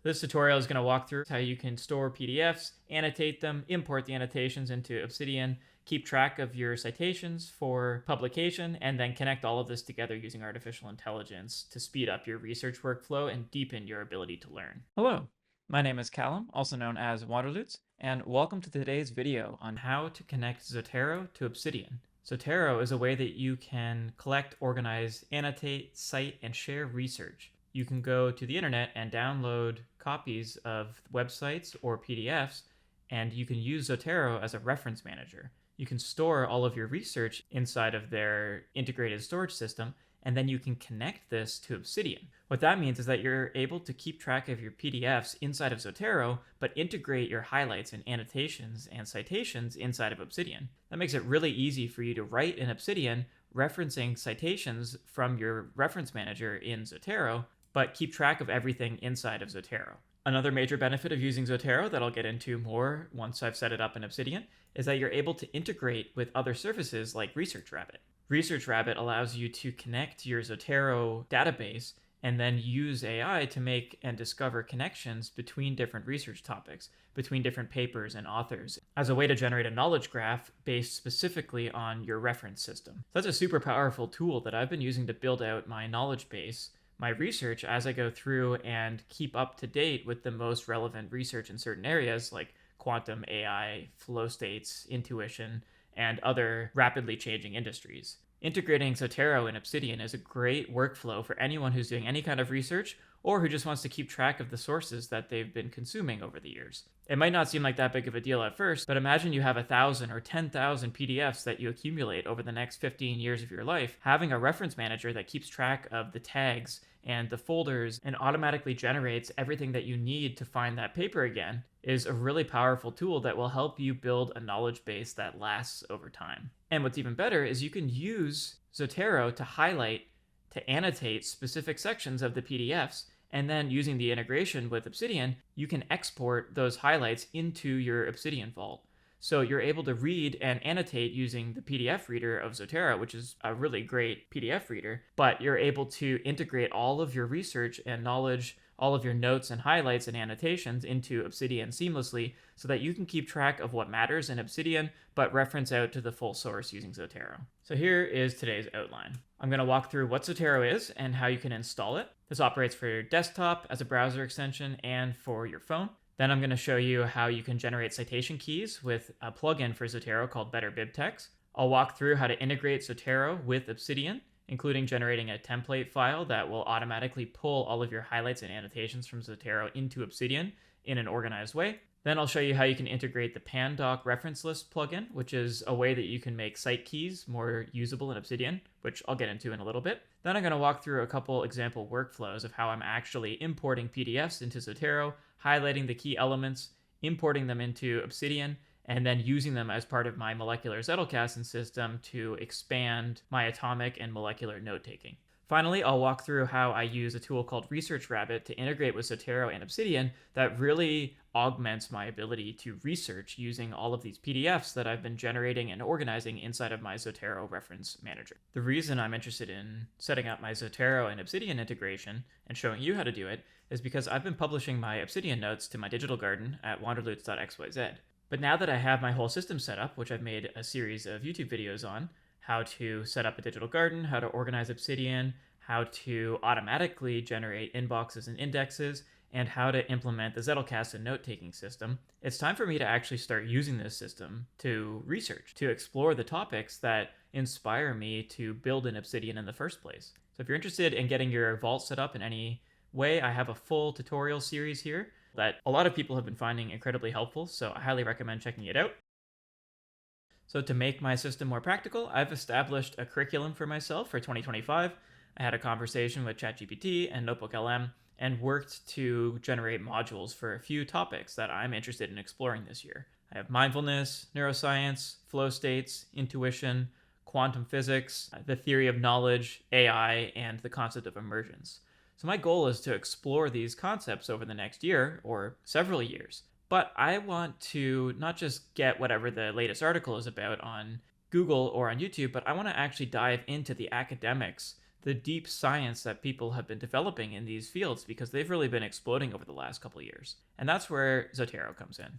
This tutorial is going to walk through how you can store PDFs, annotate them, import the annotations into Obsidian, keep track of your citations for publication, and then connect all of this together using artificial intelligence to speed up your research workflow and deepen your ability to learn. Hello, my name is Callum, also known as Waterloots, and welcome to today's video on how to connect Zotero to Obsidian. Zotero is a way that you can collect, organize, annotate, cite, and share research. You can go to the internet and download copies of websites or PDFs, and you can use Zotero as a reference manager. You can store all of your research inside of their integrated storage system, and then you can connect this to Obsidian. What that means is that you're able to keep track of your PDFs inside of Zotero, but integrate your highlights and annotations and citations inside of Obsidian. That makes it really easy for you to write in Obsidian referencing citations from your reference manager in Zotero, but keep track of everything inside of Zotero. Another major benefit of using Zotero that I'll get into more once I've set it up in Obsidian is that you're able to integrate with other services like ResearchRabbit. ResearchRabbit allows you to connect your Zotero database and then use AI to make and discover connections between different research topics, between different papers and authors, as a way to generate a knowledge graph based specifically on your reference system. So that's a super powerful tool that I've been using to build out my knowledge base, my research, as I go through and keep up to date with the most relevant research in certain areas like quantum, AI, flow states, intuition, and other rapidly changing industries. Integrating Zotero and Obsidian is a great workflow for anyone who's doing any kind of research or who just wants to keep track of the sources that they've been consuming over the years. It might not seem like that big of a deal at first, but imagine you have 1,000 or 10,000 PDFs that you accumulate over the next 15 years of your life. Having a reference manager that keeps track of the tags and the folders and automatically generates everything that you need to find that paper again is a really powerful tool that will help you build a knowledge base that lasts over time. And what's even better is you can use Zotero to highlight, to annotate specific sections of the PDFs, and then using the integration with Obsidian, you can export those highlights into your Obsidian vault. So you're able to read and annotate using the PDF reader of Zotero, which is a really great PDF reader, but you're able to integrate all of your research and knowledge, all of your notes and highlights and annotations into Obsidian seamlessly so that you can keep track of what matters in Obsidian, but reference out to the full source using Zotero. So here is today's outline. I'm going to walk through what Zotero is and how you can install it. This operates for your desktop as a browser extension and for your phone. Then I'm going to show you how you can generate citation keys with a plugin for Zotero called BetterBibTex. I'll walk through how to integrate Zotero with Obsidian, including generating a template file that will automatically pull all of your highlights and annotations from Zotero into Obsidian in an organized way. Then I'll show you how you can integrate the Pandoc reference list plugin, which is a way that you can make cite keys more usable in Obsidian, which I'll get into in a little bit. Then I'm going to walk through a couple example workflows of how I'm actually importing PDFs into Zotero, highlighting the key elements, importing them into Obsidian, and then using them as part of my molecular Zettelkasten system to expand my atomic and molecular note-taking. Finally, I'll walk through how I use a tool called ResearchRabbit to integrate with Zotero and Obsidian that really augments my ability to research using all of these PDFs that I've been generating and organizing inside of my Zotero reference manager. The reason I'm interested in setting up my Zotero and Obsidian integration and showing you how to do it is because I've been publishing my Obsidian notes to my digital garden at wanderloots.xyz. But now that I have my whole system set up, which I've made a series of YouTube videos on, how to set up a digital garden, how to organize Obsidian, how to automatically generate inboxes and indexes, and how to implement the Zettelkasten note-taking system, it's time for me to actually start using this system to research, to explore the topics that inspire me to build an Obsidian in the first place. So if you're interested in getting your vault set up in any way, I have a full tutorial series here that a lot of people have been finding incredibly helpful, so I highly recommend checking it out. So to make my system more practical, I've established a curriculum for myself for 2025. I had a conversation with ChatGPT and NotebookLM and worked to generate modules for a few topics that I'm interested in exploring this year. I have mindfulness, neuroscience, flow states, intuition, quantum physics, the theory of knowledge, AI, and the concept of emergence. So my goal is to explore these concepts over the next year or several years. But I want to not just get whatever the latest article is about on Google or on YouTube, but I want to actually dive into the academics the deep science that people have been developing in these fields because they've really been exploding over the last couple of years. And that's where Zotero comes in.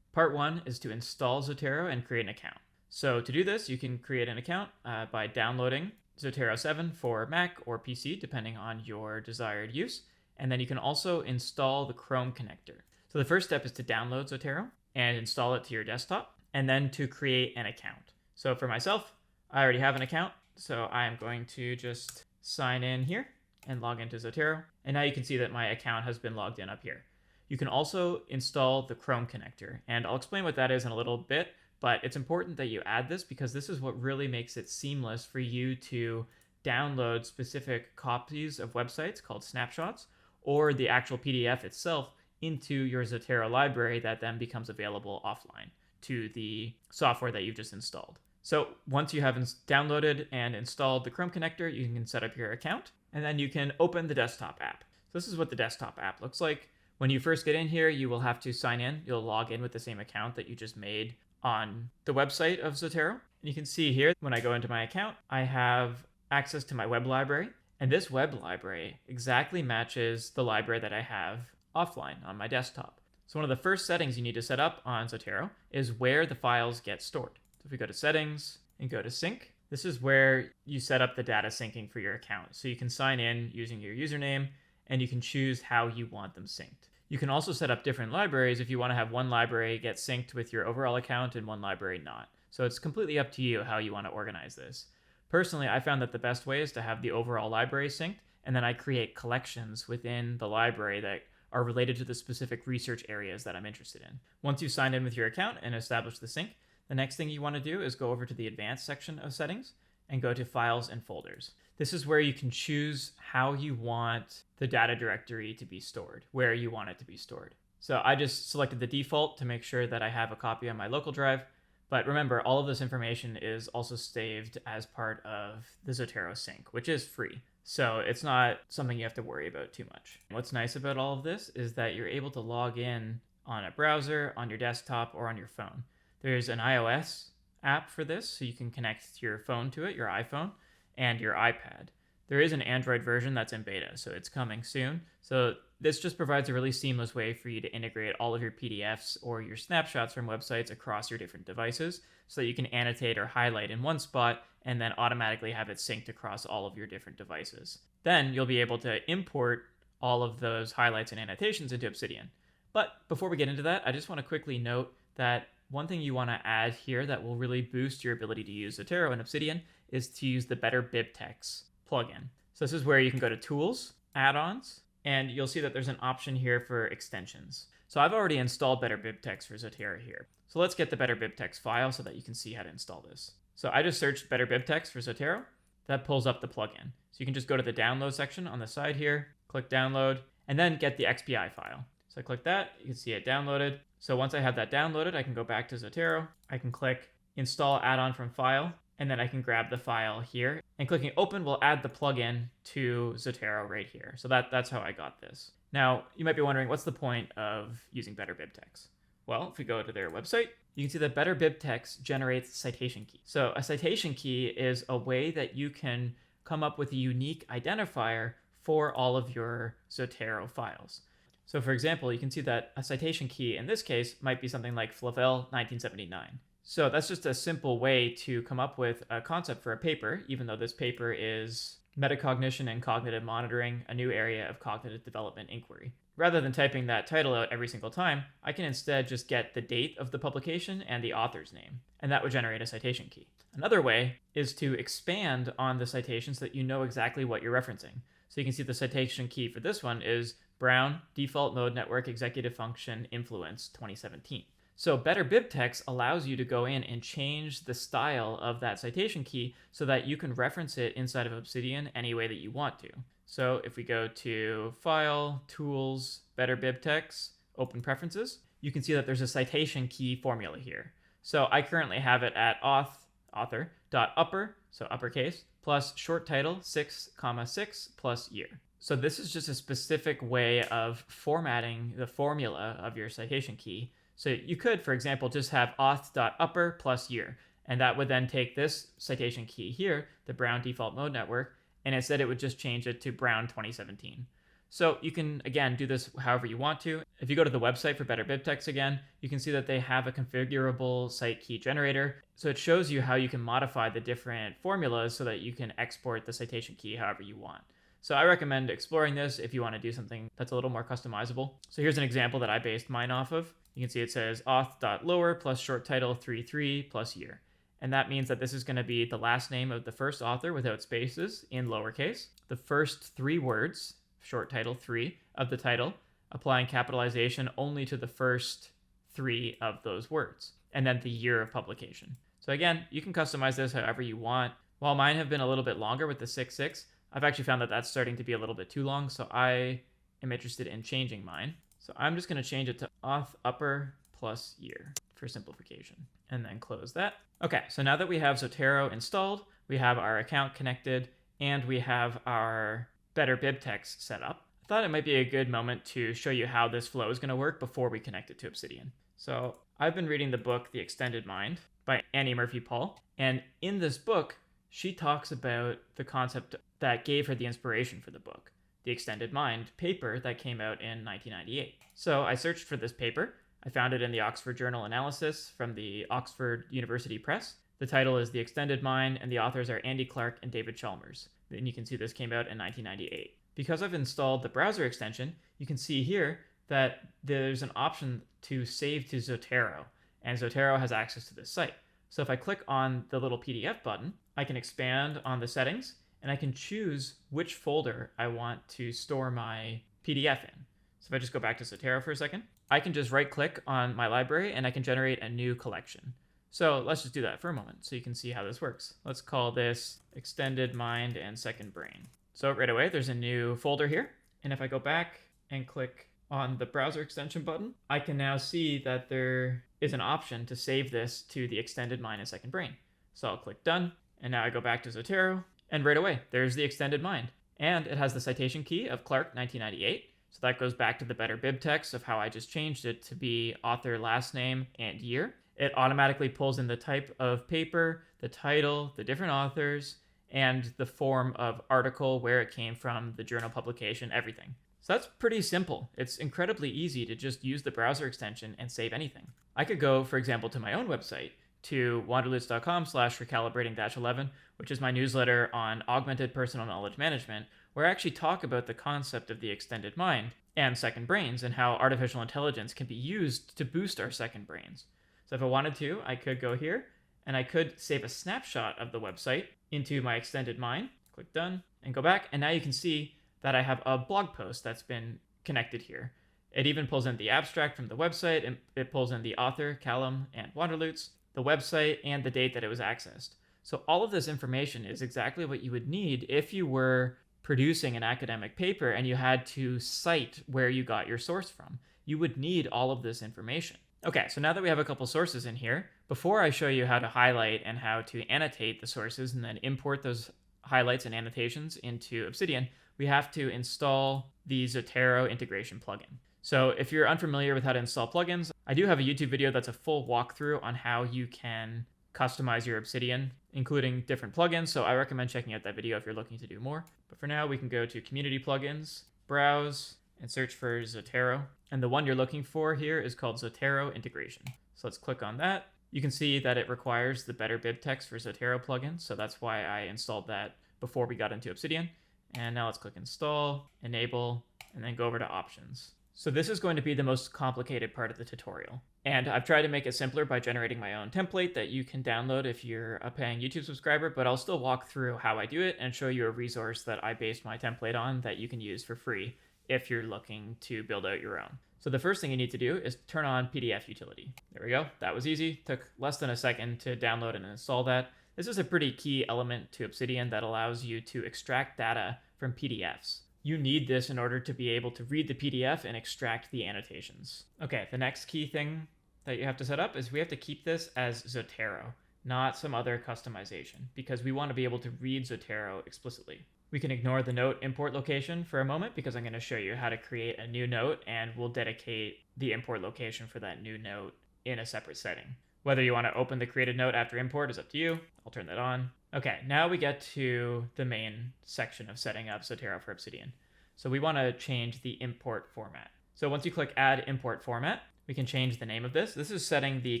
Part 1 is to install Zotero and create an account. So to do this, you can create an account by downloading Zotero 7 for Mac or PC, depending on your desired use. And then you can also install the Chrome connector. So the first step is to download Zotero and install it to your desktop, and then to create an account. So for myself, I already have an account, so I am going to just sign in here and log into Zotero. And now you can see that my account has been logged in up here. You can also install the Chrome connector, and I'll explain what that is in a little bit, but it's important that you add this because this is what really makes it seamless for you to download specific copies of websites called snapshots or the actual PDF itself into your Zotero library that then becomes available offline to the software that you've just installed. So once you have downloaded and installed the Chrome connector, you can set up your account, and then you can open the desktop app. So this is what the desktop app looks like. When you first get in here, you will have to sign in. You'll log in with the same account that you just made on the website of Zotero. And you can see here, when I go into my account, I have access to my web library. And this web library exactly matches the library that I have offline on my desktop. So one of the first settings you need to set up on Zotero is where the files get stored. So if we go to settings and go to sync, this is where you set up the data syncing for your account. So you can sign in using your username, and you can choose how you want them synced. You can also set up different libraries if you want to have one library get synced with your overall account and one library not. So it's completely up to you how you want to organize this. Personally, I found that the best way is to have the overall library synced, and then I create collections within the library that are related to the specific research areas that I'm interested in. Once you've signed in with your account and established the sync, the next thing you want to do is go over to the advanced section of settings and go to files and folders. This is where you can choose how you want the data directory to be stored, where you want it to be stored. So I just selected the default to make sure that I have a copy on my local drive. But remember, all of this information is also saved as part of the Zotero sync, which is free. So it's not something you have to worry about too much. What's nice about all of this is that you're able to log in on a browser, on your desktop, or on your phone. There's an iOS app for this, so you can connect your phone to it, your iPhone, and your iPad. There is an Android version that's in beta, so it's coming soon. So this just provides a really seamless way for you to integrate all of your PDFs or your snapshots from websites across your different devices so that you can annotate or highlight in one spot and then automatically have it synced across all of your different devices. Then you'll be able to import all of those highlights and annotations into Obsidian. But before we get into that, I just want to quickly note that one thing you want to add here that will really boost your ability to use Zotero and Obsidian is to use the BetterBibTex plugin. So this is where you can go to Tools, Add-ons, and you'll see that there's an option here for extensions. So I've already installed BetterBibTex for Zotero here. So let's get the BetterBibTex file so that you can see how to install this. So I just searched BetterBibTex for Zotero. That pulls up the plugin. So you can just go to the download section on the side here, click download, and then get the XPI file. So I click that, you can see it downloaded. So once I have that downloaded, I can go back to Zotero. I can click install add-on from file, and then I can grab the file here. And clicking open will add the plugin to Zotero right here. So that's how I got this. Now, you might be wondering, what's the point of using BetterBibTex? Well, if we go to their website, you can see that BetterBibTex generates citation key. So a citation key is a way that you can come up with a unique identifier for all of your Zotero files. So for example, you can see that a citation key in this case might be something like Flavel 1979. So that's just a simple way to come up with a concept for a paper, even though this paper is Metacognition and Cognitive Monitoring, a new area of cognitive development inquiry. Rather than typing that title out every single time, I can instead just get the date of the publication and the author's name, and that would generate a citation key. Another way is to expand on the citations so that you know exactly what you're referencing. So you can see the citation key for this one is Brown Default Mode Network Executive Function Influence 2017. So BetterBibTex allows you to go in and change the style of that citation key so that you can reference it inside of Obsidian any way that you want to. So if we go to File, Tools, BetterBibTex, Open Preferences, you can see that there's a citation key formula here. So I currently have it at author.upper, so uppercase, plus short title 6,6 plus year. So this is just a specific way of formatting the formula of your citation key. So you could, for example, just have auth.upper plus year, and that would then take this citation key here, the Brown Default Mode Network, and it said it would just change it to brown 2017. So you can, again, do this however you want to. If you go to the website for BetterBibTex again, you can see that they have a configurable site key generator. So it shows you how you can modify the different formulas so that you can export the citation key however you want. So I recommend exploring this if you want to do something that's a little more customizable. So here's an example that I based mine off of. You can see it says auth.lower plus short title 33 plus year. And that means that this is going to be the last name of the first author without spaces in lowercase, the first 3 words, short title 3 of the title, applying capitalization only to the first 3 of those words, and then the year of publication. So again, you can customize this however you want. While mine have been a little bit longer with the 6.6, I've actually found that that's starting to be a little bit too long, so I am interested in changing mine. So I'm just going to change it to auth upper plus year for simplification, and then close that. Okay, so now that we have Zotero installed, we have our account connected, and we have our BetterBibTex set up, I thought it might be a good moment to show you how this flow is going to work before we connect it to Obsidian. So I've been reading the book The Extended Mind by Annie Murphy-Paul, and in this book, she talks about the concept that gave her the inspiration for the book, the Extended Mind paper that came out in 1998. So I searched for this paper. I found it in the Oxford Journal Analysis from the Oxford University Press. The title is The Extended Mind, and the authors are Andy Clark and David Chalmers. And you can see this came out in 1998. Because I've installed the browser extension, you can see here that there's an option to save to Zotero, and Zotero has access to this site. So if I click on the little PDF button, I can expand on the settings, and I can choose which folder I want to store my PDF in. So if I just go back to Zotero for a second, I can just right-click on my library, and I can generate a new collection. So let's just do that for a moment so you can see how this works. Let's call this Extended Mind and Second Brain. So right away, there's a new folder here. And if I go back and click on the browser extension button, I can now see that there is an option to save this to the Extended Mind and Second Brain. So I'll click Done. And now I go back to Zotero. And right away, there's the Extended Mind. And it has the citation key of Clark 1998. So that goes back to the BetterBibTex of how I just changed it to be author last name and year. It automatically pulls in the type of paper, the title, the different authors, and the form of article, where it came from, the journal publication, everything. So that's pretty simple. It's incredibly easy to just use the browser extension and save anything. I could go, for example, to my own website, to wanderlutz.com/recalibrating-11, which is my newsletter on augmented personal knowledge management, where I actually talk about the concept of the extended mind and second brains and how artificial intelligence can be used to boost our second brains. So if I wanted to, I could go here and I could save a snapshot of the website into my extended mind, click Done, and go back. And now you can see that I have a blog post that's been connected here. It even pulls in the abstract from the website, and it pulls in the author, Callum and Wanderlutz, the website, and the date that it was accessed. So all of this information is exactly what you would need if you were producing an academic paper and you had to cite where you got your source from. You would need all of this information. Okay, so now that we have a couple sources in here, before I show you how to highlight and how to annotate the sources and then import those highlights and annotations into Obsidian, we have to install the Zotero integration plugin. So if you're unfamiliar with how to install plugins, I do have a YouTube video that's a full walkthrough on how you can customize your Obsidian, including different plugins. So I recommend checking out that video if you're looking to do more. But for now, we can go to Community Plugins, Browse, and search for Zotero. And the one you're looking for here is called Zotero Integration. So let's click on that. You can see that it requires the BetterBibTex for Zotero plugin. So that's why I installed that before we got into Obsidian. And now let's click Install, Enable, and then go over to Options. So this is going to be the most complicated part of the tutorial. And I've tried to make it simpler by generating my own template that you can download if you're a paying YouTube subscriber, but I'll still walk through how I do it and show you a resource that I based my template on that you can use for free if you're looking to build out your own. So the first thing you need to do is turn on PDF utility. There we go. That was easy. Took less than a second to download and install that. This is a pretty key element to Obsidian that allows you to extract data from PDFs. You need this in order to be able to read the PDF and extract the annotations. Okay, the next key thing that you have to set up is we have to keep this as Zotero, not some other customization, because we want to be able to read Zotero explicitly. We can ignore the note import location for a moment because I'm going to show you how to create a new note, and we'll dedicate the import location for that new note in a separate setting. Whether you want to open the created note after import is up to you. I'll turn that on. Okay, now we get to the main section of setting up Zotero for Obsidian. So we want to change the import format. So once you click Add Import Format, we can change the name of this. This is setting the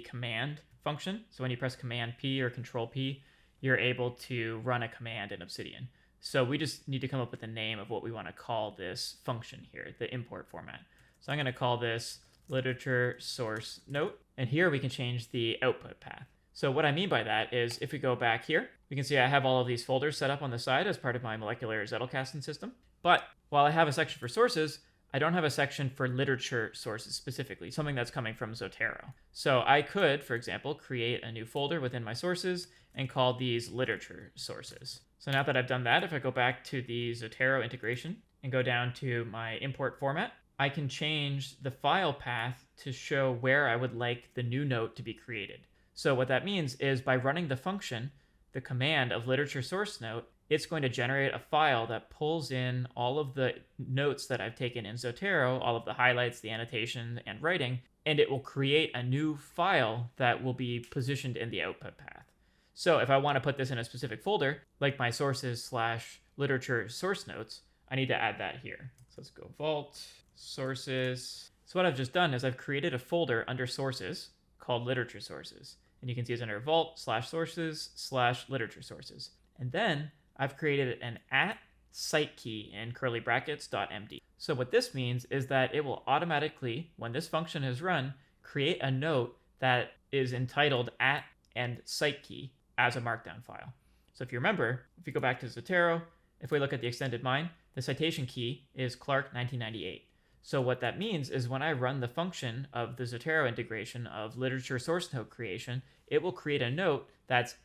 command function. So when you press Command P or Control P, you're able to run a command in Obsidian. So we just need to come up with a name of what we want to call this function here, the import format. So I'm going to call this literature source note. And here we can change the output path. So what I mean by that is if we go back here, we can see I have all of these folders set up on the side as part of my molecular Zettelkasten system. But while I have a section for sources, I don't have a section for literature sources specifically, something that's coming from Zotero. So I could, for example, create a new folder within my sources and call these literature sources. So now that I've done that, if I go back to the Zotero integration and go down to my import format, I can change the file path to show where I would like the new note to be created. So what that means is by running the function, the command of literature source note, it's going to generate a file that pulls in all of the notes that I've taken in Zotero, all of the highlights, the annotation, and writing, and it will create a new file that will be positioned in the output path. So if I want to put this in a specific folder, like my sources/literature source notes, I need to add that here. So let's go Vault, Sources. So what I've just done is I've created a folder under Sources called Literature Sources. And you can see it's under Vault/Sources/Literature Sources. And then I've created an @site key in curly brackets .md. So what this means is that it will automatically, when this function is run, create a note that is entitled and site key as a markdown file. So if you remember, if you go back to Zotero, if we look at the extended mine, the citation key is Clark 1998. So what that means is when I run the function of the Zotero integration of literature source note creation, it will create a note that's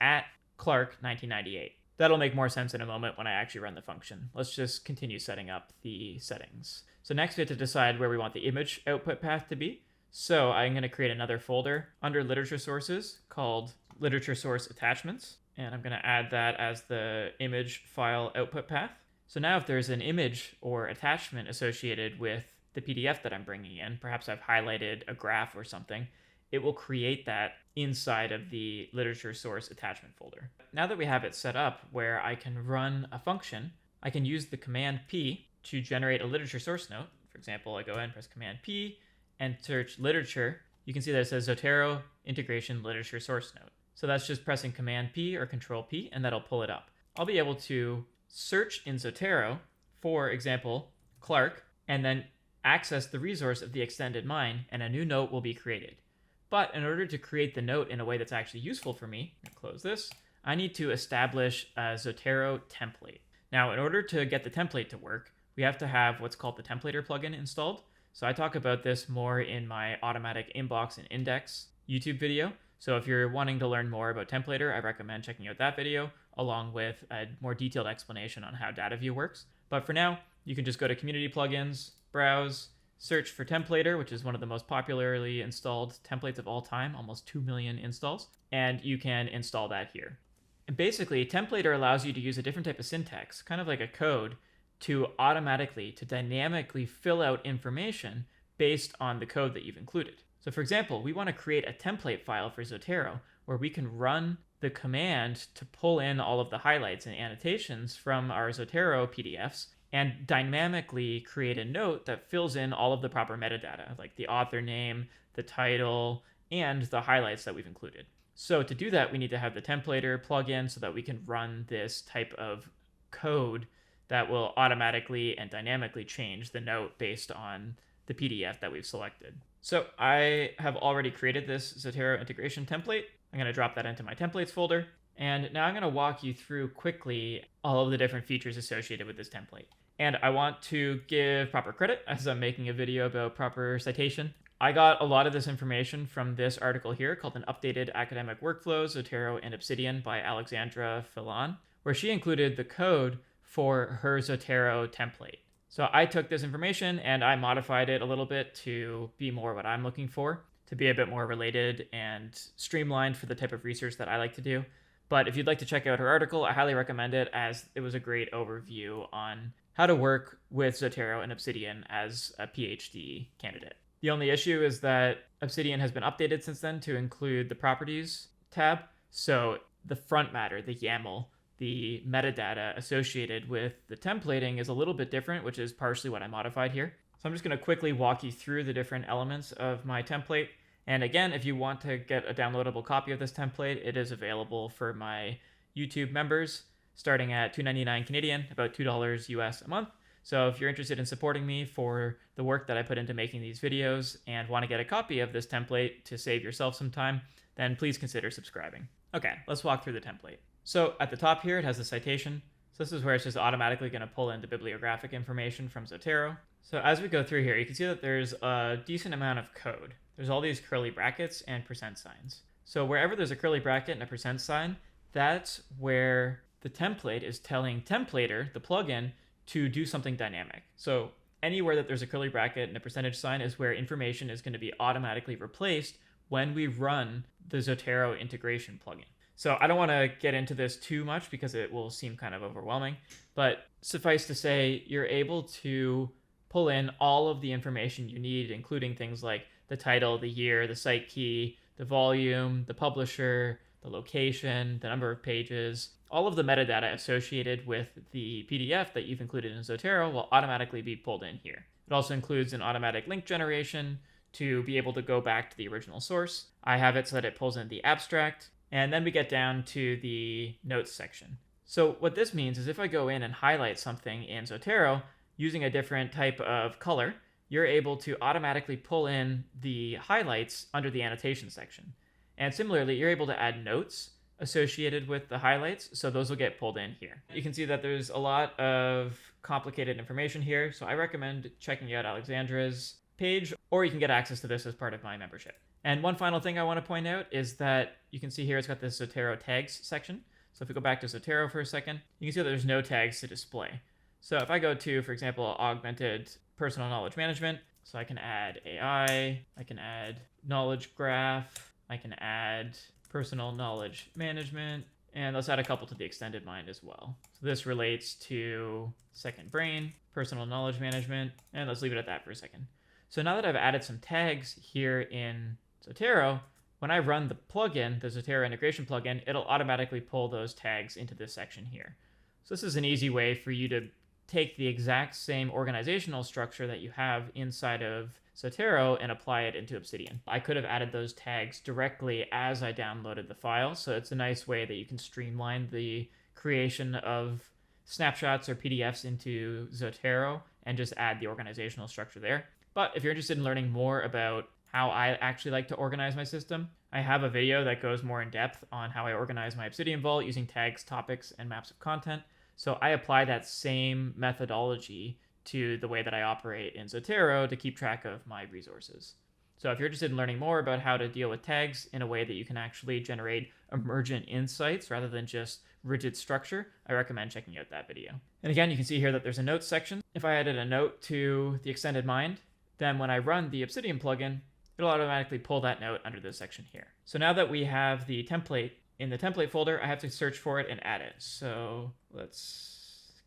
@Clark 1998. That'll make more sense in a moment when I actually run the function. Let's just continue setting up the settings. So next we have to decide where we want the image output path to be. So I'm going to create another folder under literature sources called literature source attachments. And I'm going to add that as the image file output path. So now if there's an image or attachment associated with the PDF that I'm bringing in, perhaps I've highlighted a graph or something, it will create that inside of the literature source attachment folder. Now that we have it set up where I can run a function, I can use the command P to generate a literature source note. For example, I go ahead and press command P and search literature. You can see that it says Zotero integration literature source note. So that's just pressing command P or control P and that'll pull it up. I'll be able to search in Zotero, for example, Clark, and then access the resource of the extended mine and a new note will be created. But in order to create the note in a way that's actually useful for me, I'm gonna close this, I need to establish a Zotero template. Now, in order to get the template to work, we have to have what's called the templater plugin installed. So I talk about this more in my automatic inbox and index YouTube video. So if you're wanting to learn more about templater, I recommend checking out that video along with a more detailed explanation on how DataView works. But for now, you can just go to community plugins, browse, search for templater, which is one of the most popularly installed templates of all time, almost 2 million installs, and you can install that here. And basically, templater allows you to use a different type of syntax, kind of like a code, to dynamically fill out information based on the code that you've included. So for example, we want to create a template file for Zotero where we can run the command to pull in all of the highlights and annotations from our Zotero PDFs and dynamically create a note that fills in all of the proper metadata, like the author name, the title, and the highlights that we've included. So to do that, we need to have the templater plugin so that we can run this type of code that will automatically and dynamically change the note based on the PDF that we've selected. So I have already created this Zotero integration template. I'm going to drop that into my templates folder. And now I'm going to walk you through quickly all of the different features associated with this template. And I want to give proper credit as I'm making a video about proper citation. I got a lot of this information from this article here called An Updated Academic Workflow, Zotero and Obsidian by Alexandra Filon, where she included the code for her Zotero template. So I took this information and I modified it a little bit to be more what I'm looking for, to be a bit more related and streamlined for the type of research that I like to do. But if you'd like to check out her article, I highly recommend it as it was a great overview on how to work with Zotero and Obsidian as a PhD candidate. The only issue is that Obsidian has been updated since then to include the properties tab. So the front matter, the YAML the metadata associated with the templating is a little bit different, which is partially what I modified here. So I'm just going to quickly walk you through the different elements of my template. And again, if you want to get a downloadable copy of this template, it is available for my YouTube members starting at $2.99 Canadian, about $2 US a month. So if you're interested in supporting me for the work that I put into making these videos and want to get a copy of this template to save yourself some time, then please consider subscribing. Okay, let's walk through the template. So at the top here, it has the citation. So this is where it's just automatically going to pull in the bibliographic information from Zotero. So as we go through here, you can see that there's a decent amount of code. There's all these curly brackets and percent signs. So wherever there's a curly bracket and a percent sign, that's where the template is telling Templater, the plugin, to do something dynamic. So anywhere that there's a curly bracket and a percentage sign is where information is going to be automatically replaced when we run the Zotero integration plugin. So I don't want to get into this too much because it will seem kind of overwhelming, but suffice to say, you're able to pull in all of the information you need, including things like the title, the year, the site key, the volume, the publisher, the location, the number of pages. All of the metadata associated with the PDF that you've included in Zotero will automatically be pulled in here. It also includes an automatic link generation to be able to go back to the original source. I have it so that it pulls in the abstract, and then we get down to the notes section. So what this means is if I go in and highlight something in Zotero using a different type of color, you're able to automatically pull in the highlights under the annotation section. And similarly, you're able to add notes associated with the highlights, so those will get pulled in here. You can see that there's a lot of complicated information here, so I recommend checking out Alexandra's page, or you can get access to this as part of my membership. And one final thing I want to point out is that you can see here it's got this Zotero tags section. So if we go back to Zotero for a second, you can see that there's no tags to display. So if I go to, for example, augmented personal knowledge management, so I can add AI, I can add knowledge graph, I can add personal knowledge management, and let's add a couple to the extended mind as well. So this relates to second brain, personal knowledge management, and let's leave it at that for a second. So now that I've added some tags here in Zotero, when I run the plugin, the Zotero integration plugin, it'll automatically pull those tags into this section here. So this is an easy way for you to take the exact same organizational structure that you have inside of Zotero and apply it into Obsidian. I could have added those tags directly as I downloaded the file, so it's a nice way that you can streamline the creation of snapshots or PDFs into Zotero and just add the organizational structure there. But if you're interested in learning more about how I actually like to organize my system, I have a video that goes more in depth on how I organize my Obsidian Vault using tags, topics, and maps of content. So I apply that same methodology to the way that I operate in Zotero to keep track of my resources. So if you're interested in learning more about how to deal with tags in a way that you can actually generate emergent insights rather than just rigid structure, I recommend checking out that video. And again, you can see here that there's a notes section. If I added a note to the extended mind, then when I run the Obsidian plugin, it'll automatically pull that note under this section here. So now that we have the template in the template folder, I have to search for it and add it. So let's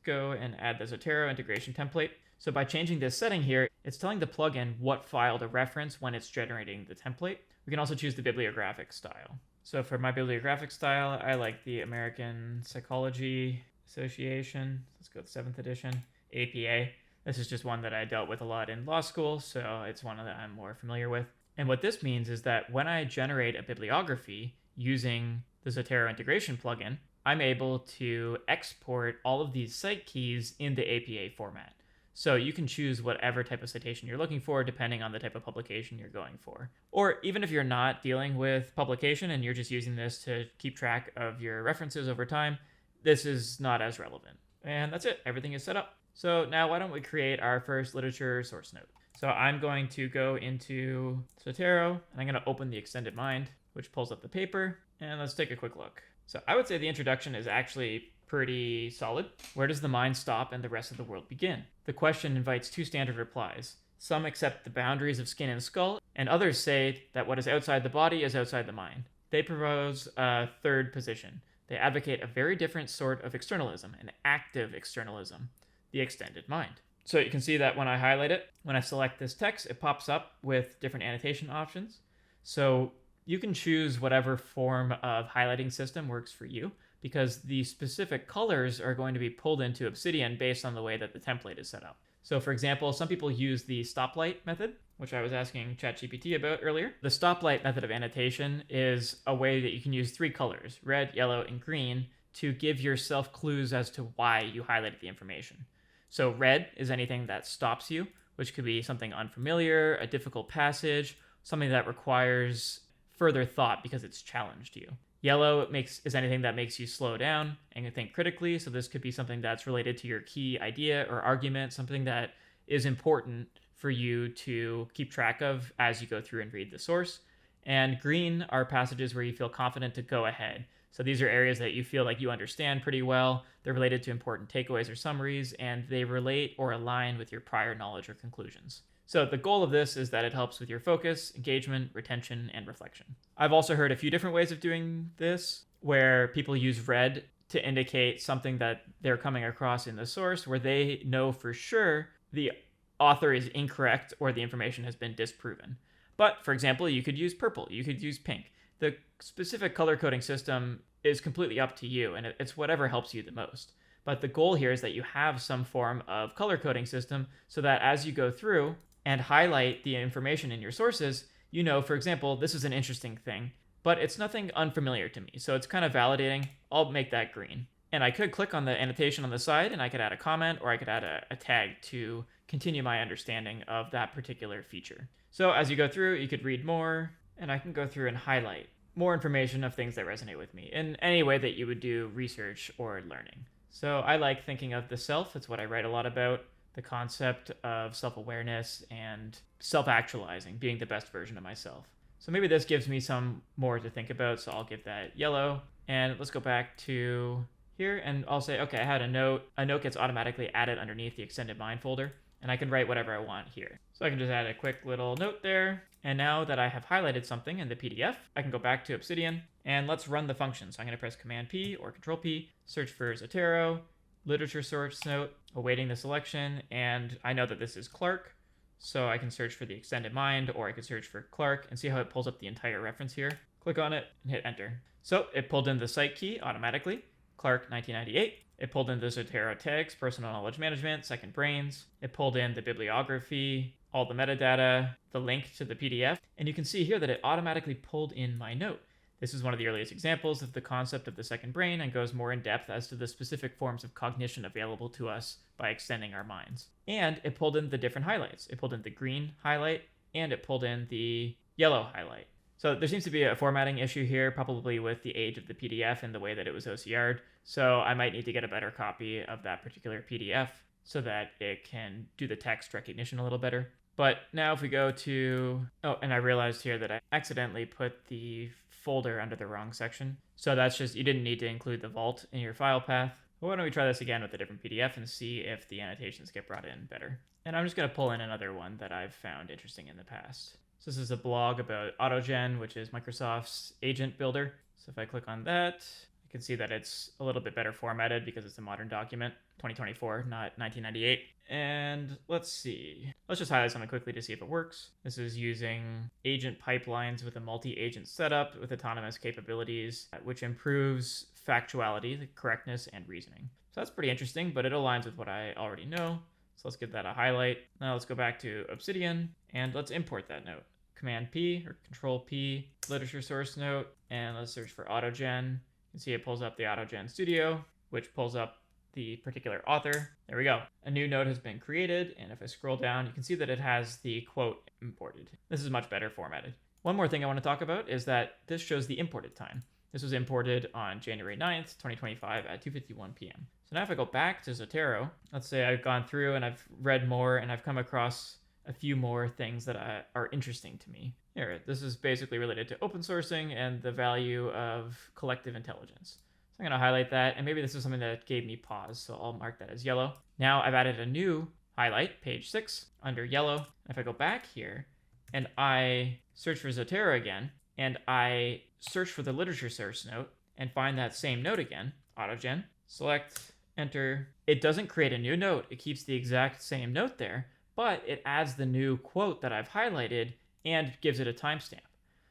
go and add the Zotero integration template. So by changing this setting here, it's telling the plugin what file to reference when it's generating the template. We can also choose the bibliographic style. So for my bibliographic style, I like the American Psychology Association. Let's go with 7th edition, APA. This is just one that I dealt with a lot in law school, so it's one that I'm more familiar with. And what this means is that when I generate a bibliography using the Zotero integration plugin, I'm able to export all of these site keys in the APA format. So you can choose whatever type of citation you're looking for depending on the type of publication you're going for. Or even if you're not dealing with publication and you're just using this to keep track of your references over time, this is not as relevant. And that's it. Everything is set up. So now why don't we create our first literature source note? So I'm going to go into Zotero and I'm going to open the extended mind, which pulls up the paper, and let's take a quick look. So I would say the introduction is actually pretty solid. Where does the mind stop and the rest of the world begin? The question invites two standard replies. Some accept the boundaries of skin and skull, and others say that what is outside the body is outside the mind. They propose a third position. They advocate a very different sort of externalism, an active externalism, the extended mind. So you can see that when I highlight it, when I select this text, it pops up with different annotation options. So you can choose whatever form of highlighting system works for you. because the specific colors are going to be pulled into Obsidian based on the way that the template is set up. So for example, some people use the Stoplight method, which I was asking ChatGPT about earlier. The Stoplight method of annotation is a way that you can use 3 colors, red, yellow, and green, to give yourself clues as to why you highlighted the information. So red is anything that stops you, which could be something unfamiliar, a difficult passage, something that requires further thought because it's challenged you. Yellow is anything that makes you slow down and think critically. So this could be something that's related to your key idea or argument, something that is important for you to keep track of as you go through and read the source. And green are passages where you feel confident to go ahead. So these are areas that you feel like you understand pretty well. They're related to important takeaways or summaries, and they relate or align with your prior knowledge or conclusions. So the goal of this is that it helps with your focus, engagement, retention, and reflection. I've also heard a few different ways of doing this, where people use red to indicate something that they're coming across in the source where they know for sure the author is incorrect or the information has been disproven. But for example, you could use purple, you could use pink. The specific color coding system is completely up to you, and it's whatever helps you the most. But the goal here is that you have some form of color coding system so that as you go through and highlight the information in your sources, you know, for example, this is an interesting thing, but it's nothing unfamiliar to me. So it's kind of validating. I'll make that green. And I could click on the annotation on the side and I could add a comment, or I could add a tag to continue my understanding of that particular feature. So as you go through, you could read more, and I can go through and highlight more information of things that resonate with me in any way that you would do research or learning. So I like thinking of the self. It's what I write a lot about. The concept of self-awareness and self-actualizing, being the best version of myself. So maybe this gives me some more to think about, so I'll give that yellow. And let's go back to here, and I'll say, okay, I had a note. A note gets automatically added underneath the extended mind folder, and I can write whatever I want here. So I can just add a quick little note there. And now that I have highlighted something in the PDF, I can go back to Obsidian, and let's run the function. So I'm going to press Command P or Control P, search for Zotero, literature source note, awaiting the selection, and I know that this is Clark, so I can search for the extended mind, or I could search for Clark and see how it pulls up the entire reference here. Click on it and hit enter. So it pulled in the site key automatically, Clark 1998. It pulled in the Zotero tags, personal knowledge management, second brains. It pulled in the bibliography, all the metadata, the link to the PDF, and you can see here that it automatically pulled in my note. This is one of the earliest examples of the concept of the second brain and goes more in depth as to the specific forms of cognition available to us by extending our minds. And it pulled in the different highlights. It pulled in the green highlight and it pulled in the yellow highlight. So there seems to be a formatting issue here, probably with the age of the PDF and the way that it was OCR'd. So I might need to get a better copy of that particular PDF so that it can do the text recognition a little better. But now if we go to, oh, and I realized here that I accidentally put the folder under the wrong section. So that's just, you didn't need to include the vault in your file path. But why don't we try this again with a different PDF and see if the annotations get brought in better. And I'm just going to pull in another one that I've found interesting in the past. So this is a blog about Autogen, which is Microsoft's agent builder. So if I click on that, I can see that it's a little bit better formatted because it's a modern document, 2024, not 1998. And let's see. Let's just highlight something quickly to see if it works. This is using agent pipelines with a multi-agent setup with autonomous capabilities, which improves factuality, the correctness, and reasoning. So that's pretty interesting, but it aligns with what I already know. So let's give that a highlight. Now let's go back to Obsidian and let's import that note. Command P or Control P, literature source note, and let's search for Autogen. You can see it pulls up the Autogen Studio, which pulls up the particular author. There we go. A new note has been created, and if I scroll down, you can see that it has the quote imported. This is much better formatted. One more thing I want to talk about is that this shows the imported time. This was imported on January 9th, 2025 at 2:51 p.m. So now if I go back to Zotero, let's say I've gone through and I've read more and I've come across a few more things that are interesting to me. Here, this is basically related to open sourcing and the value of collective intelligence. So I'm going to highlight that, and maybe this is something that gave me pause, so I'll mark that as yellow. Now I've added a new highlight, page 6, under yellow. If I go back here and I search for Zotero again, and I search for the literature source note and find that same note again, Autogen, select, enter. It doesn't create a new note. It keeps the exact same note there, but it adds the new quote that I've highlighted and gives it a timestamp.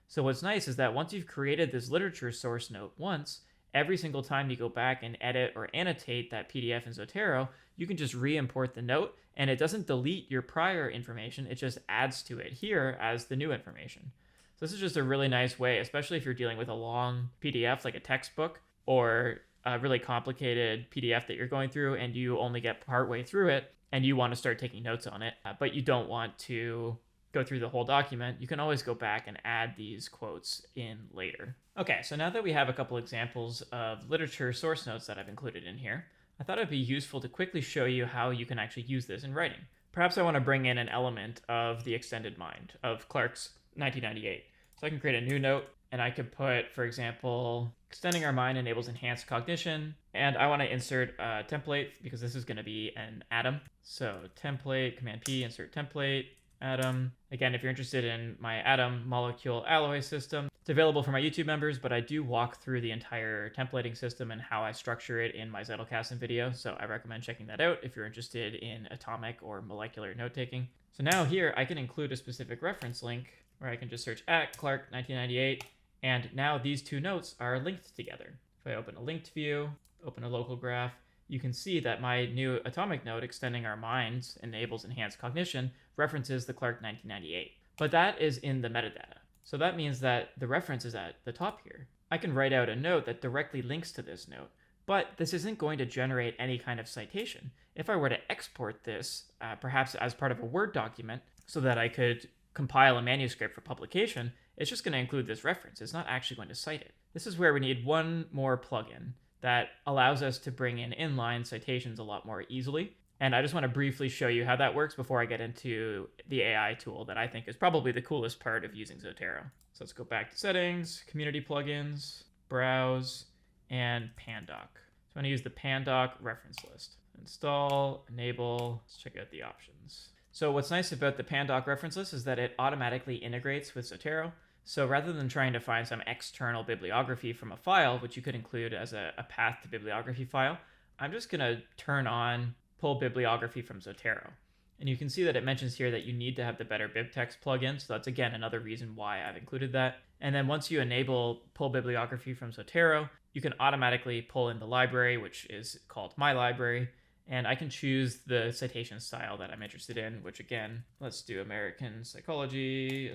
So what's nice is that once you've created this literature source note once, every single time you go back and edit or annotate that PDF in Zotero, you can just re-import the note, and it doesn't delete your prior information, it just adds to it here as the new information. So this is just a really nice way, especially if you're dealing with a long PDF like a textbook or a really complicated PDF that you're going through and you only get partway through it and you want to start taking notes on it, but you don't want to go through the whole document. You can always go back and add these quotes in later. Okay, so now that we have a couple examples of literature source notes that I've included in here, I thought it'd be useful to quickly show you how you can actually use this in writing. Perhaps I want to bring in an element of the extended mind of Clarke's 1998. So I can create a new note and I could put, for example, extending our mind enables enhanced cognition. And I want to insert a template because this is going to be an atom. So template, Command P, insert template, atom. Again, if you're interested in my atom molecule alloy system, it's available for my YouTube members, but I do walk through the entire templating system and how I structure it in my Zettelkasten video. So I recommend checking that out if you're interested in atomic or molecular note taking. So now here I can include a specific reference link where I can just search at Clarke 1998. And now these two notes are linked together. If I open a linked view, open a local graph, you can see that my new atomic note, extending our minds enables enhanced cognition, references the Clarke 1998. But that is in the metadata. So that means that the reference is at the top here. I can write out a note that directly links to this note, but this isn't going to generate any kind of citation. If I were to export this, perhaps as part of a Word document, so that I could compile a manuscript for publication, it's just going to include this reference. It's not actually going to cite it. This is where we need one more plugin that allows us to bring in inline citations a lot more easily. And I just want to briefly show you how that works before I get into the AI tool that I think is probably the coolest part of using Zotero. So let's go back to settings, community plugins, browse, and Pandoc. So I'm going to use the Pandoc reference list. Install, enable, let's check out the options. So what's nice about the Pandoc reference list is that it automatically integrates with Zotero. So rather than trying to find some external bibliography from a file, which you could include as a path to bibliography file, I'm just going to turn on pull bibliography from Zotero. And you can see that it mentions here that you need to have the BetterBibTex plugin. So that's, again, another reason why I've included that. And then once you enable pull bibliography from Zotero, you can automatically pull in the library, which is called My Library. And I can choose the citation style that I'm interested in, which, again, let's do American Psychological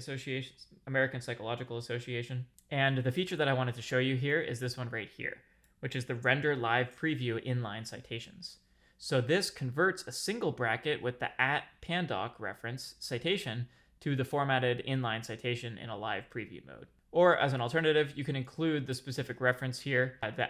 Association. And the feature that I wanted to show you here is this one right here, which is the render live preview inline citations. So this converts a single bracket with the @Pandoc reference citation to the formatted inline citation in a live preview mode. Or as an alternative, you can include the specific reference here, the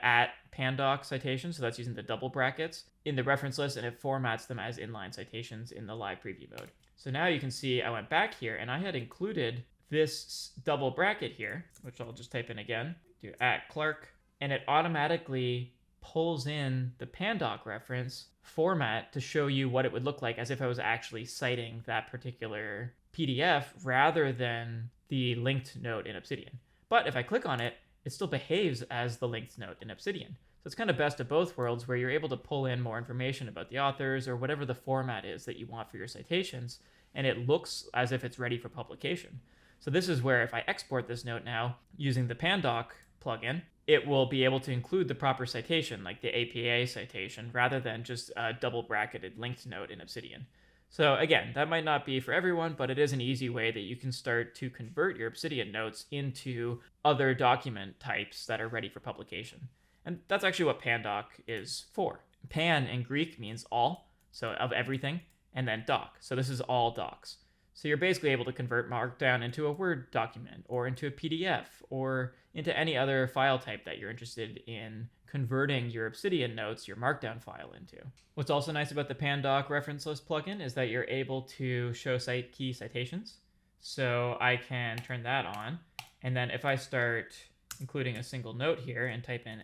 @Pandoc citation, so that's using the double brackets, in the reference list, and it formats them as inline citations in the live preview mode. So now you can see I went back here and I had included this double bracket here, which I'll just type in again, do @Clarke, and it automatically pulls in the Pandoc reference format to show you what it would look like as if I was actually citing that particular PDF rather than the linked note in Obsidian. But if I click on it, it still behaves as the linked note in Obsidian. So it's kind of best of both worlds where you're able to pull in more information about the authors or whatever the format is that you want for your citations, and it looks as if it's ready for publication. So this is where if I export this note now using the Pandoc plugin, it will be able to include the proper citation, like the APA citation, rather than just a double bracketed linked note in Obsidian. So again, that might not be for everyone, but it is an easy way that you can start to convert your Obsidian notes into other document types that are ready for publication. And that's actually what Pandoc is for. Pan in Greek means all, so of everything, and then doc. So this is all docs. So you're basically able to convert Markdown into a Word document or into a PDF or into any other file type that you're interested in converting your Obsidian notes, your Markdown file, into. What's also nice about the Pandoc reference list plugin is that you're able to show cite key citations. So I can turn that on. And then if I start including a single note here and type in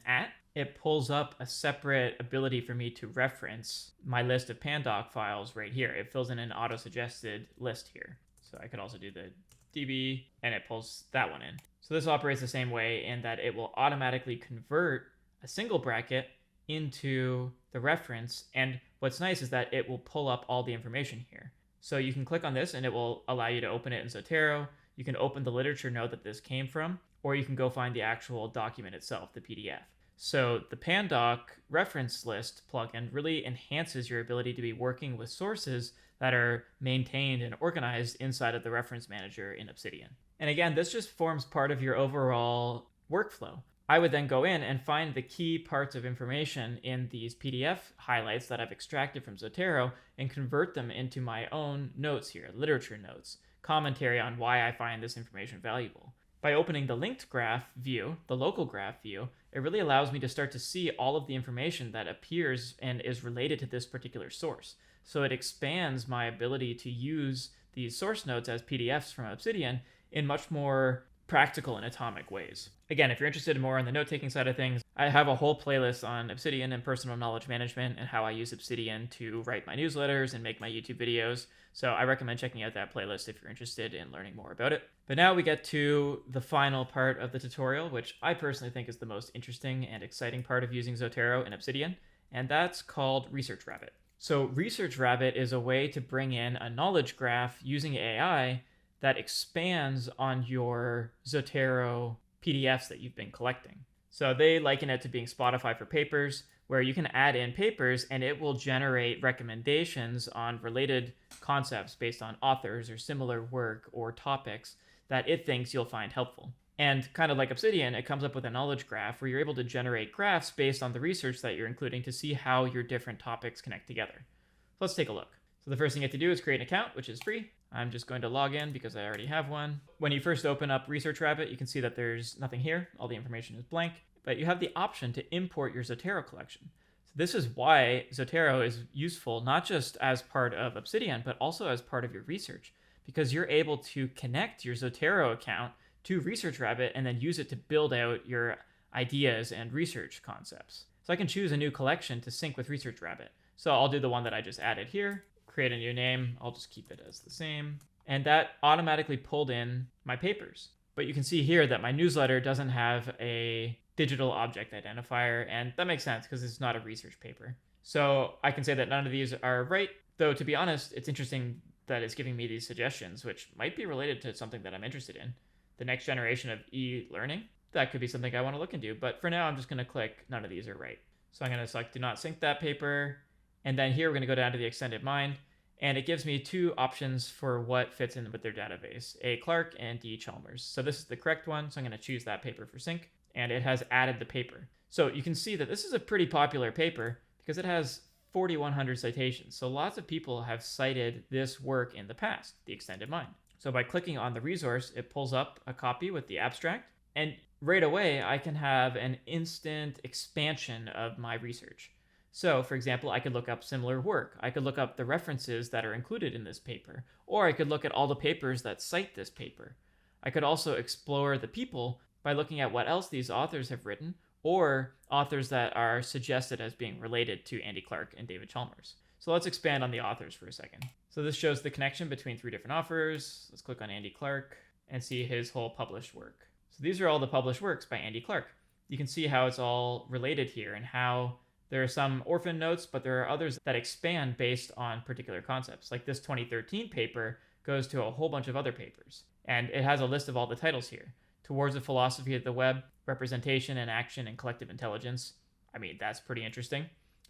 it pulls up a separate ability for me to reference my list of Pandoc files right here. It fills in an auto-suggested list here. So I could also do the DB and it pulls that one in. So this operates the same way in that it will automatically convert a single bracket into the reference. And what's nice is that it will pull up all the information here. So you can click on this and it will allow you to open it in Zotero. You can open the literature note that this came from, or you can go find the actual document itself, the PDF. So the Pandoc reference list plugin really enhances your ability to be working with sources that are maintained and organized inside of the reference manager in Obsidian. And again, this just forms part of your overall workflow. I would then go in and find the key parts of information in these PDF highlights that I've extracted from Zotero and convert them into my own notes here, literature notes, commentary on why I find this information valuable. By opening the linked graph view, the local graph view, it really allows me to start to see all of the information that appears and is related to this particular source. So it expands my ability to use these source notes as PDFs from Obsidian in much more practical and atomic ways. Again, if you're interested more in the note-taking side of things, I have a whole playlist on Obsidian and personal knowledge management and how I use Obsidian to write my newsletters and make my YouTube videos. So I recommend checking out that playlist if you're interested in learning more about it. But now we get to the final part of the tutorial, which I personally think is the most interesting and exciting part of using Zotero and Obsidian, and that's called Research Rabbit. So Research Rabbit is a way to bring in a knowledge graph using AI that expands on your Zotero PDFs that you've been collecting. So they liken it to being Spotify for papers, where you can add in papers and it will generate recommendations on related concepts based on authors or similar work or topics that it thinks you'll find helpful. And kind of like Obsidian, it comes up with a knowledge graph where you're able to generate graphs based on the research that you're including to see how your different topics connect together. So let's take a look. So the first thing you have to do is create an account, which is free. I'm just going to log in because I already have one. When you first open up Research Rabbit, you can see that there's nothing here. All the information is blank, but you have the option to import your Zotero collection. So this is why Zotero is useful, not just as part of Obsidian, but also as part of your research, because you're able to connect your Zotero account to Research Rabbit and then use it to build out your ideas and research concepts. So I can choose a new collection to sync with Research Rabbit. So I'll do the one that I just added here. Create a new name. I'll just keep it as the same. And that automatically pulled in my papers. But you can see here that my newsletter doesn't have a digital object identifier, and that makes sense because it's not a research paper. So I can say that none of these are right, though to be honest, it's interesting that it's giving me these suggestions, which might be related to something that I'm interested in. The next generation of e-learning, that could be something I want to look into, but for now I'm just going to click none of these are right. So I'm going to select do not sync that paper. And then here we're going to go down to the extended mind, and it gives me two options for what fits in with their database, A. Clark and D. Chalmers. So this is the correct one, so I'm going to choose that paper for sync, and it has added the paper. So you can see that this is a pretty popular paper because it has 4,100 citations. So lots of people have cited this work in the past, the extended mind. So by clicking on the resource, it pulls up a copy with the abstract, and right away I can have an instant expansion of my research. So, for example, I could look up similar work. I could look up the references that are included in this paper, or I could look at all the papers that cite this paper. I could also explore the people by looking at what else these authors have written, or authors that are suggested as being related to Andy Clark and David Chalmers. So let's expand on the authors for a second. So this shows the connection between 3 different authors. Let's click on Andy Clark and see his whole published work. So these are all the published works by Andy Clark. You can see how it's all related here and how there are some orphan notes, but there are others that expand based on particular concepts. Like this 2013 paper goes to a whole bunch of other papers. And it has a list of all the titles here. Towards a Philosophy of the Web, Representation and Action and Collective Intelligence. I mean, that's pretty interesting.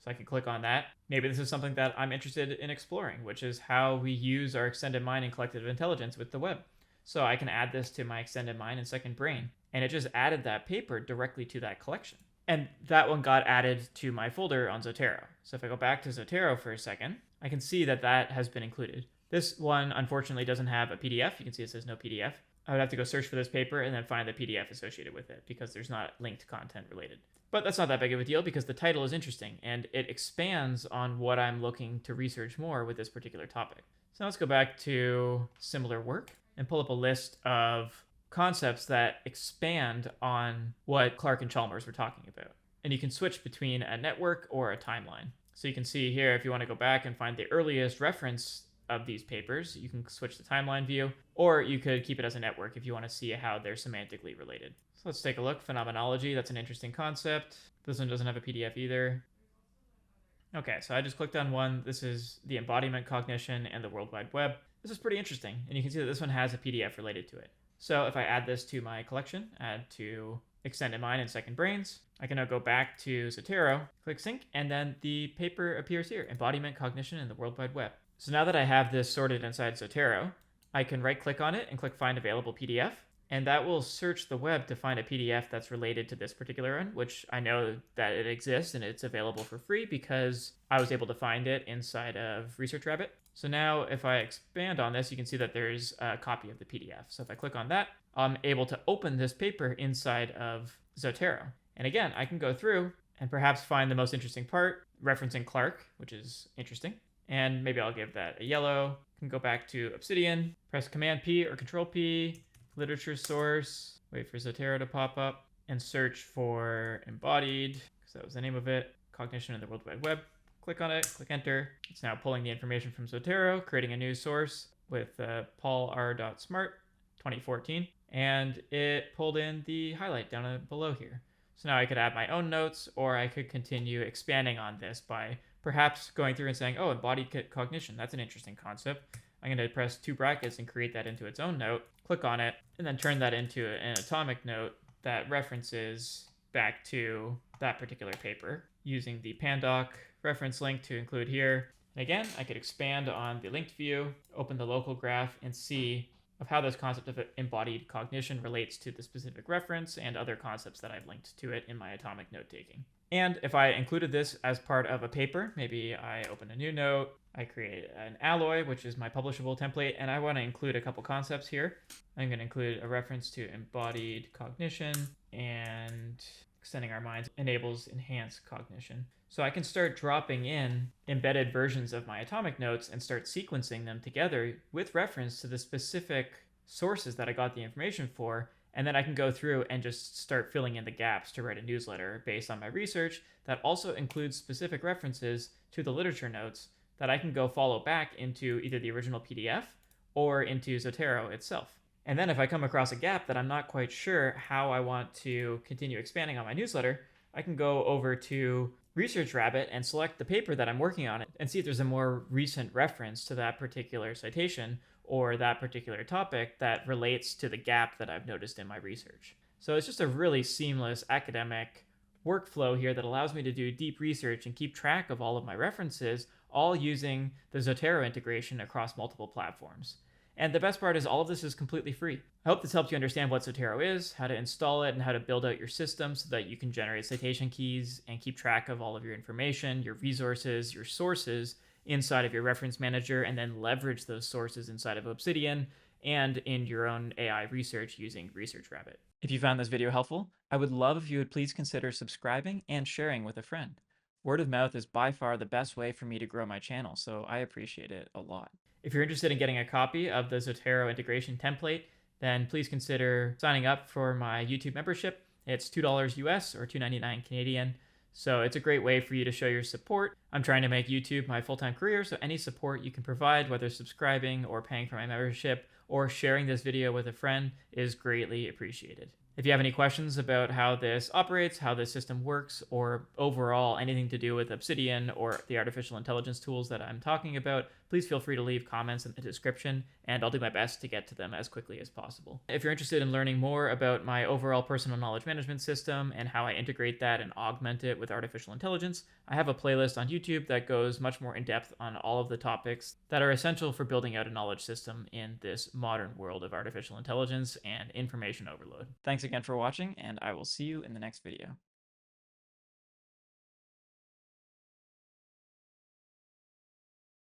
So I can click on that. Maybe this is something that I'm interested in exploring, which is how we use our extended mind and collective intelligence with the web. So I can add this to my extended mind and second brain. And it just added that paper directly to that collection. And that one got added to my folder on Zotero. So if I go back to Zotero for a second, I can see that that has been included. This one, unfortunately, doesn't have a PDF. You can see it says no PDF. I would have to go search for this paper and then find the PDF associated with it because there's not linked content related. But that's not that big of a deal because the title is interesting and it expands on what I'm looking to research more with this particular topic. So let's go back to similar work and pull up a list of concepts that expand on what Clark and Chalmers were talking about. And you can switch between a network or a timeline. So you can see here, if you want to go back and find the earliest reference of these papers, you can switch the timeline view, or you could keep it as a network if you want to see how they're semantically related. So let's take a look. Phenomenology, that's an interesting concept. This one doesn't have a PDF either. Okay, so I just clicked on one. This is the embodiment cognition and the World Wide Web. This is pretty interesting, and you can see that this one has a PDF related to it. So if I add this to my collection, add to extended mind and second brains. I can now go back to Zotero, click sync, and then the paper appears here, embodiment cognition in the World Wide Web. So now that I have this sorted inside Zotero, I can right click on it and click find available PDF. And that will search the web to find a PDF that's related to this particular one, which I know that it exists and it's available for free because I was able to find it inside of Research Rabbit. So now if I expand on this, you can see that there's a copy of the PDF. So if I click on that, I'm able to open this paper inside of Zotero. And again, I can go through and perhaps find the most interesting part, referencing Clark, which is interesting. And maybe I'll give that a yellow. I can go back to Obsidian, press Command P or Control P, literature source, wait for Zotero to pop up, and search for embodied, because that was the name of it, cognition in the World Wide Web. Click on it, click enter. It's now pulling the information from Zotero, creating a new source with paulr.smart 2014, and it pulled in the highlight down below here. So now I could add my own notes, or I could continue expanding on this by perhaps going through and saying, oh, embodied cognition, that's an interesting concept. I'm going to press 2 brackets and create that into its own note, click on it, and then turn that into an atomic note that references back to that particular paper using the Pandoc reference link to include here. And again, I could expand on the linked view, open the local graph, and see of how this concept of embodied cognition relates to the specific reference and other concepts that I've linked to it in my atomic note taking. And if I included this as part of a paper, maybe I open a new note, I create an alloy, which is my publishable template, and I want to include a couple concepts here. I'm going to include a reference to embodied cognition, and extending our minds enables enhanced cognition. So I can start dropping in embedded versions of my atomic notes and start sequencing them together with reference to the specific sources that I got the information for. And then I can go through and just start filling in the gaps to write a newsletter based on my research that also includes specific references to the literature notes that I can go follow back into either the original PDF or into Zotero itself. And then if I come across a gap that I'm not quite sure how I want to continue expanding on my newsletter, I can go over to Research Rabbit and select the paper that I'm working on and see if there's a more recent reference to that particular citation or that particular topic that relates to the gap that I've noticed in my research. So it's just a really seamless academic workflow here that allows me to do deep research and keep track of all of my references, all using the Zotero integration across multiple platforms. And the best part is all of this is completely free. I hope this helps you understand what Zotero is, how to install it, and how to build out your system so that you can generate citation keys and keep track of all of your information, your resources, your sources inside of your reference manager, and then leverage those sources inside of Obsidian and in your own AI research using Research Rabbit. If you found this video helpful, I would love if you would please consider subscribing and sharing with a friend. Word of mouth is by far the best way for me to grow my channel, so I appreciate it a lot. If you're interested in getting a copy of the Zotero integration template, then please consider signing up for my YouTube membership. It's $2 US or $2.99 Canadian. So it's a great way for you to show your support. I'm trying to make YouTube my full-time career, so any support you can provide, whether subscribing or paying for my membership or sharing this video with a friend, is greatly appreciated. If you have any questions about how this operates, how this system works, or overall anything to do with Obsidian or the artificial intelligence tools that I'm talking about, please feel free to leave comments in the description, and I'll do my best to get to them as quickly as possible. If you're interested in learning more about my overall personal knowledge management system and how I integrate that and augment it with artificial intelligence, I have a playlist on YouTube that goes much more in depth on all of the topics that are essential for building out a knowledge system in this modern world of artificial intelligence and information overload. Thanks again for watching, and I will see you in the next video.